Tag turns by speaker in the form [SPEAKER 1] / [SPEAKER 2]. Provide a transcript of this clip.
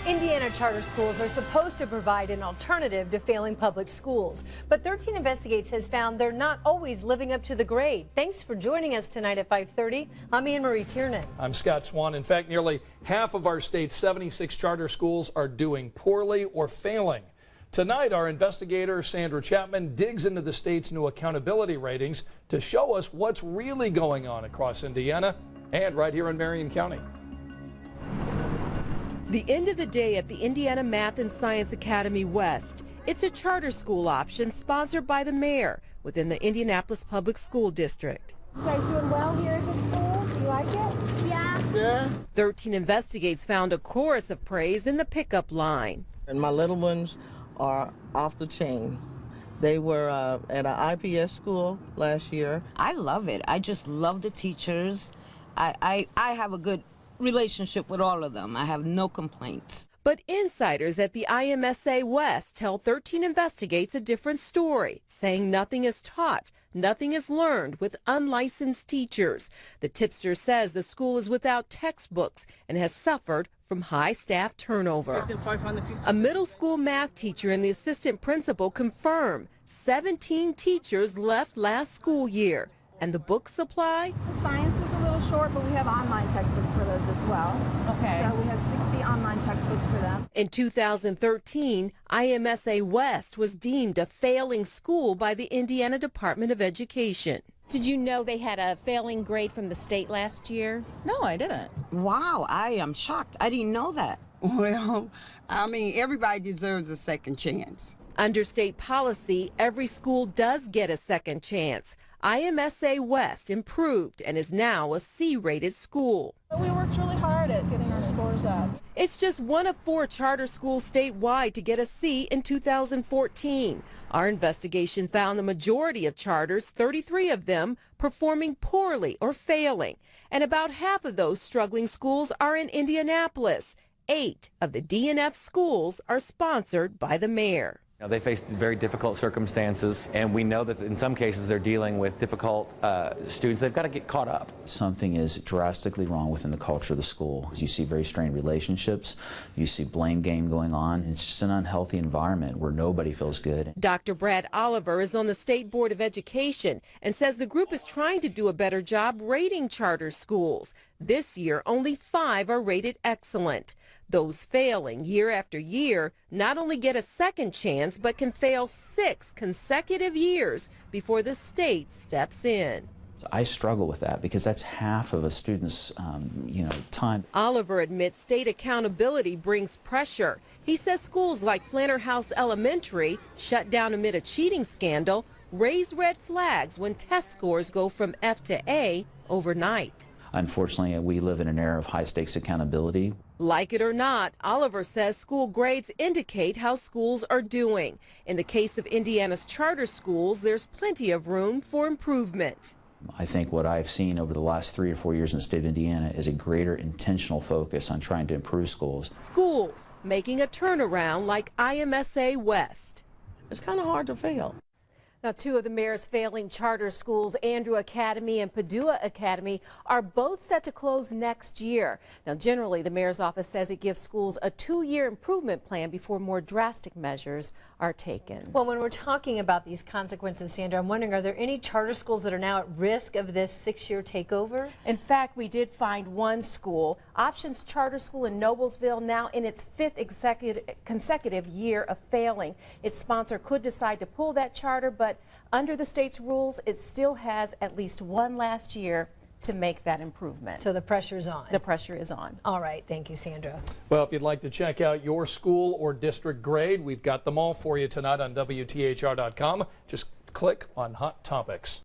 [SPEAKER 1] Indiana charter schools are supposed to provide an alternative to failing public schools, but 13 Investigates has found they're not always living up to the grade. Thanks for joining us tonight at 5:30. I'm Anne Marie Tiernan.
[SPEAKER 2] I'm Scott Swan. In fact, nearly half of our state's 76 charter schools are doing poorly or failing. Tonight, our investigator, Sandra Chapman, digs into the state's new accountability ratings to show us what's really going on across Indiana and right here in Marion County.
[SPEAKER 3] The end of the day at the Indiana Math and Science Academy West. It's a charter school option sponsored by the mayor within the Indianapolis Public School District.
[SPEAKER 4] You guys doing well here at the school? You like it? Yeah.
[SPEAKER 3] 13 Investigates found a chorus of praise in the pickup line.
[SPEAKER 5] And my little ones are off the chain. They were at an IPS school last year.
[SPEAKER 6] I love it. I just love the teachers. I have a good relationship with all of them. I have no complaints.
[SPEAKER 3] But insiders at the IMSA West tell 13 Investigates a different story, saying nothing is taught, nothing is learned with unlicensed teachers. The tipster says the school is without textbooks and has suffered from high staff turnover. A middle school math teacher and the assistant principal confirm 17 teachers left last school year. And the book supply?
[SPEAKER 4] The science was a little short, but we have online textbooks for those as well. Okay. So we had 60 online textbooks for them.
[SPEAKER 3] In 2013, IMSA West was deemed a failing school by the Indiana Department of Education.
[SPEAKER 7] Did you know they had a failing grade from the state last year?
[SPEAKER 8] No, I didn't.
[SPEAKER 6] Wow, I am shocked. I didn't know that.
[SPEAKER 9] Well, I mean, everybody deserves a second chance.
[SPEAKER 3] Under state policy, every school does get a second chance. IMSA West improved and is now a C-rated school.
[SPEAKER 4] We worked really hard at getting our scores up.
[SPEAKER 3] It's just one of 4 charter schools statewide to get a C in 2014. Our investigation found the majority of charters, 33 of them, performing poorly or failing. And about half of those struggling schools are in Indianapolis. 8 of the DNF schools are sponsored by the mayor.
[SPEAKER 10] They face very difficult circumstances, and we know that in some cases they're dealing with difficult students. They've got to get caught up.
[SPEAKER 11] Something is drastically wrong within the culture of the school. You see very strained relationships. You see blame game going on. It's just an unhealthy environment where nobody feels good.
[SPEAKER 3] Dr. Brad Oliver is on the State Board of Education and says the group is trying to do a better job rating charter schools. This year, only 5 are rated excellent. Those failing year after year not only get a second chance, but can fail 6 consecutive years before the state steps in.
[SPEAKER 11] I struggle with that because that's half of a student's, time.
[SPEAKER 3] Oliver admits state accountability brings pressure. He says schools like Flanner House Elementary, shut down amid a cheating scandal, raise red flags when test scores go from F to A overnight.
[SPEAKER 11] Unfortunately, we live in an era of high-stakes accountability.
[SPEAKER 3] Like it or not, Oliver says school grades indicate how schools are doing. In the case of Indiana's charter schools, there's plenty of room for improvement.
[SPEAKER 11] I think what I've seen over the last 3 or 4 years in the state of Indiana is a greater intentional focus on trying to improve schools.
[SPEAKER 3] Schools making a turnaround like IMSA West.
[SPEAKER 5] It's kind of hard to fail.
[SPEAKER 1] Now, 2 of the mayor's failing charter schools, Andrew Academy and Padua Academy, are both set to close next year. Now, generally, the mayor's office says it gives schools a 2-year improvement plan before more drastic measures are taken. Well, when we're talking about these consequences, Sandra, I'm wondering, are there any charter schools that are now at risk of this 6-year takeover? In fact, we did find one school, Options Charter School in Noblesville, now in its 5th consecutive year of failing. Its sponsor could decide to pull that charter, but under the state's rules, it still has at least one last year to make that improvement. So the pressure is on. The pressure is on. All right. Thank you, Sandra.
[SPEAKER 2] Well, if you'd like to check out your school or district grade, we've got them all for you tonight on WTHR.com. Just click on Hot Topics.